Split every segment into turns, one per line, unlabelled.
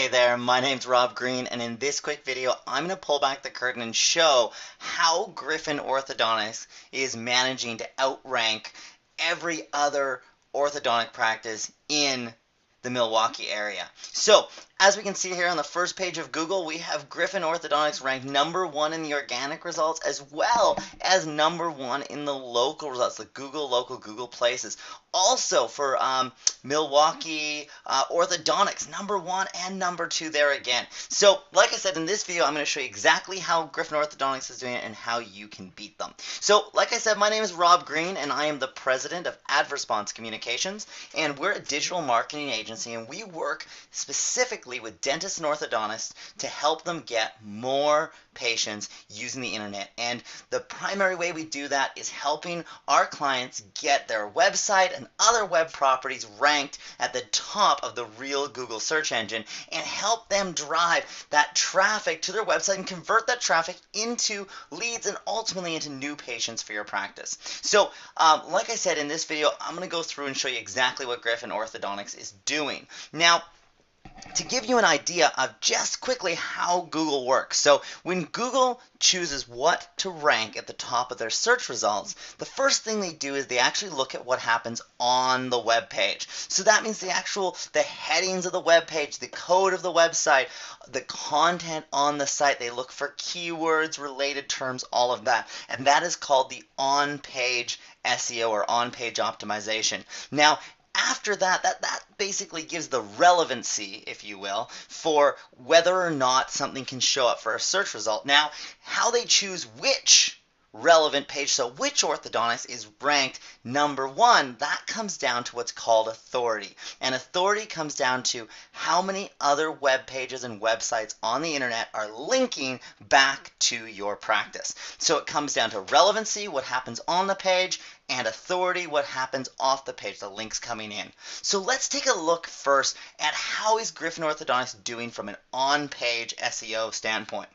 Hey there, my name's Rob Green, and in this quick video, I'm going to pull back the curtain and show how Griffin Orthodontics is managing to outrank every other orthodontic practice in the Milwaukee area. So, as we can see here on the first page of Google, we have Griffin Orthodontics ranked #1 in the organic results as well as #1 in the local results, the local places. Also for Milwaukee Orthodontics, #1 and #2 there again. So, like I said, in this video, I'm going to show you exactly how Griffin Orthodontics is doing it and how you can beat them. So, like I said, my name is Rob Green, and I am the president of AdResponse Communications, and we're a digital marketing agency, and we work specifically with dentists and orthodontists to help them get more patients using the internet. And the primary way we do that is helping our clients get their website and other web properties ranked at the top of the real Google search engine and help them drive that traffic to their website and convert that traffic into leads and ultimately into new patients for your practice. So like I said, in this video, I'm going to go through and show you exactly what Griffin Orthodontics is doing. Now, to give you an idea of just quickly how Google works. So when Google chooses what to rank at the top of their search results, the first thing they do is they actually look at what happens on the web page. So that means the headings of the web page, the code of the website, the content on the site. They look for keywords, related terms, all of that. And that is called the on-page SEO or on-page optimization. Now, after that, that basically gives the relevancy, if you will, for whether or not something can show up for a search result. Now, how they choose which relevant page, so which orthodontist is ranked #1, that comes down to what's called authority. And authority comes down to how many other web pages and websites on the internet are linking back to your practice. So it comes down to relevancy, what happens on the page, and authority, what happens off the page, the links coming in. So let's take a look first at how is Griffin Orthodontics doing from an on-page SEO standpoint.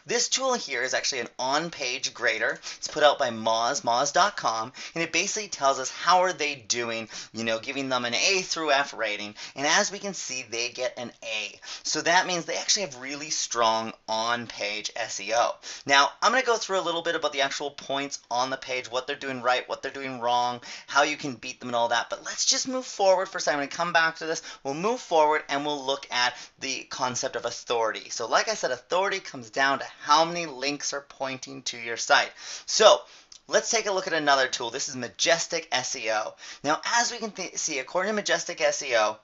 This tool here is actually an on-page grader. It's put out by moz.com, and it basically tells us how are they doing, giving them an A through F rating. And as we can see, they get an A. So that means they actually have really strong on-page SEO. Now, I'm going to go through a little bit about the actual points on the page, what they're doing right, what they're doing wrong, how you can beat them and all that. But let's just move forward for a second. I'm going to come back to this. We'll move forward and we'll look at the concept of authority. So like I said, authority comes down to how many links are pointing to your site. So let's take a look at another tool. This is Majestic SEO. Now, as we can see, according to Majestic SEO,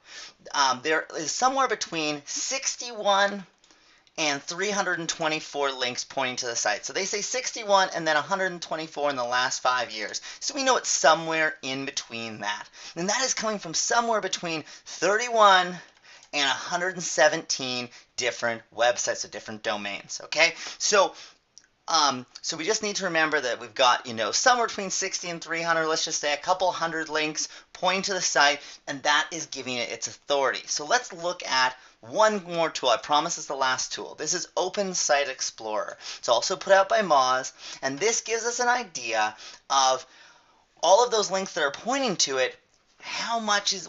there is somewhere between 61 and 324 links pointing to the site. So they say 61 and then 124 in the last 5 years. So we know it's somewhere in between that. And that is coming from somewhere between 31 and 117 different websites, so different domains, okay? So we just need to remember that we've got, somewhere between 60 and 300, let's just say a couple hundred links pointing to the site, and that is giving it its authority. So let's look at one more tool. I promise it's the last tool. This is Open Site Explorer. It's also put out by Moz, and this gives us an idea of all of those links that are pointing to it.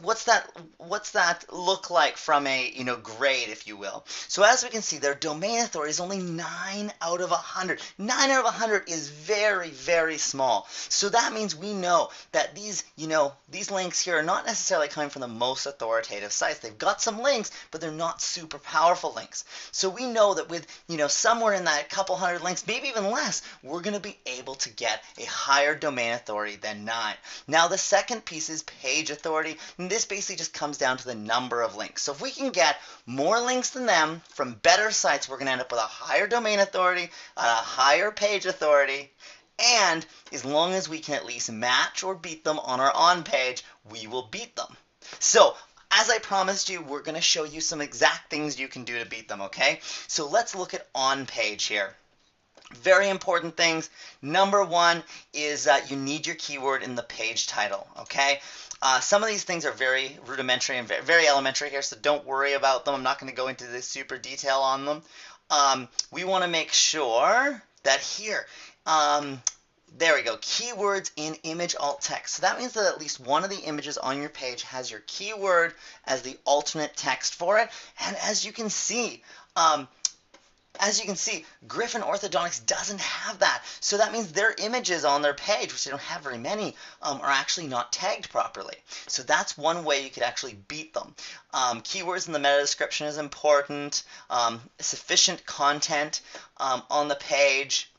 What's that look like from a grade, if you will? So as we can see, their domain authority is only 9 out of 100. 9 out of 100 is very, very small. So that means we know that these links here are not necessarily coming from the most authoritative sites. They've got some links, but they're not super powerful links. So we know that with somewhere in that couple hundred links, maybe even less, we're going to be able to get a higher domain authority than 9. Now the second piece is page authority, and this basically just comes down to the number of links. So if we can get more links than them from better sites, we're going to end up with a higher domain authority, a higher page authority, and as long as we can at least match or beat them on our on page, we will beat them. So as I promised you, we're going to show you some exact things you can do to beat them, okay? So let's look at on page here. Very important things. #1 is you need your keyword in the page title, okay? Some of these things are very rudimentary and very elementary here, so don't worry about them. I'm not going to go into this super detail on them. We want to make sure that here There we go. Keywords in image alt text. So that means that at least one of the images on your page has your keyword as the alternate text for it. And as you can see, Griffin Orthodontics doesn't have that. So that means their images on their page, which they don't have very many, are actually not tagged properly. So that's one way you could actually beat them. Keywords in the meta description is important. Sufficient content on the page.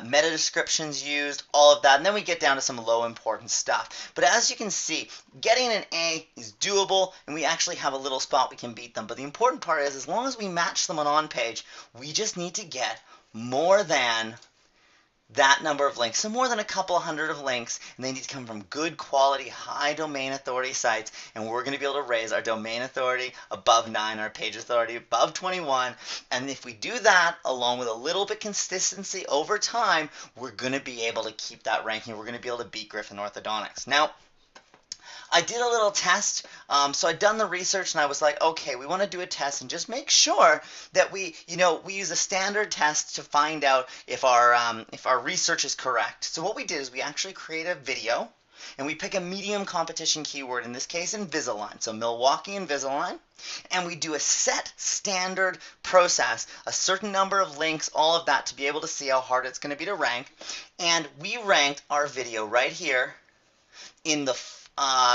Meta descriptions used, all of that, and then we get down to some low importance stuff. But as you can see, getting an A is doable, and we actually have a little spot we can beat them. But the important part is, as long as we match them on page, we just need to get more than that number of links, so more than a couple hundred of links, and they need to come from good quality, high domain authority sites, and we're going to be able to raise our domain authority above 9, our page authority above 21, and if we do that, along with a little bit consistency over time, we're going to be able to keep that ranking, we're going to be able to beat Griffin Orthodontics. Now, I did a little test, so I'd done the research and I was like, okay, we want to do a test and just make sure that we use a standard test to find out if our research is correct. So what we did is we actually create a video and we pick a medium competition keyword, in this case Invisalign, so Milwaukee Invisalign, and we do a set standard process, a certain number of links, all of that to be able to see how hard it's going to be to rank, and we ranked our video right here in the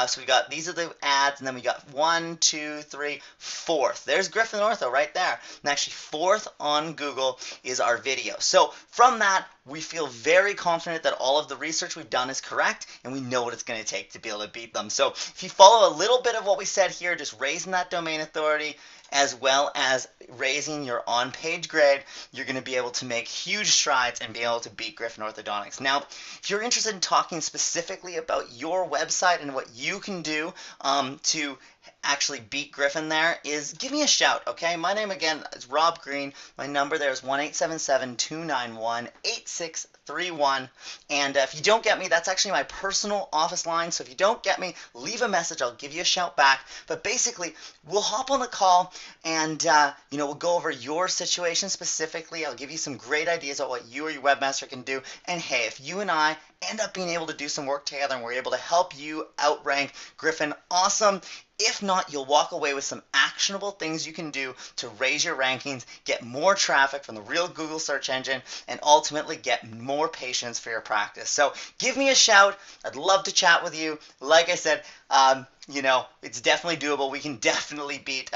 so we got, these are the ads, and then we got 1, 2, 3, 4th. There's Griffin Ortho right there. And actually 4th on Google is our video. So from that, we feel very confident that all of the research we've done is correct, and we know what it's going to take to be able to beat them. So if you follow a little bit of what we said here, just raising that domain authority, as well as raising your on-page grade, you're going to be able to make huge strides and be able to beat Griffin Orthodontics. Now, if you're interested in talking specifically about your website and what you can do to actually beat Griffin there, is give me a shout, okay? My name again is Rob Green. My number there is 1-877-291-8631. And if you don't get me, that's actually my personal office line. So if you don't get me, leave a message. I'll give you a shout back. But basically, we'll hop on the call and we'll go over your situation specifically. I'll give you some great ideas on what you or your webmaster can do. And hey, if you and I end up being able to do some work together and we're able to help you outrank Griffin, awesome. If not, you'll walk away with some actionable things you can do to raise your rankings, get more traffic from the real Google search engine, and ultimately get more patients for your practice. So give me a shout. I'd love to chat with you. Like I said, it's definitely doable. We can definitely beat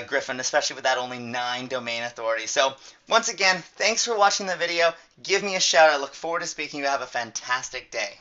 Griffin, especially with that only 9 domain authority. So once again, thanks for watching the video. Give me a shout. I look forward to speaking to you. Have a fantastic day.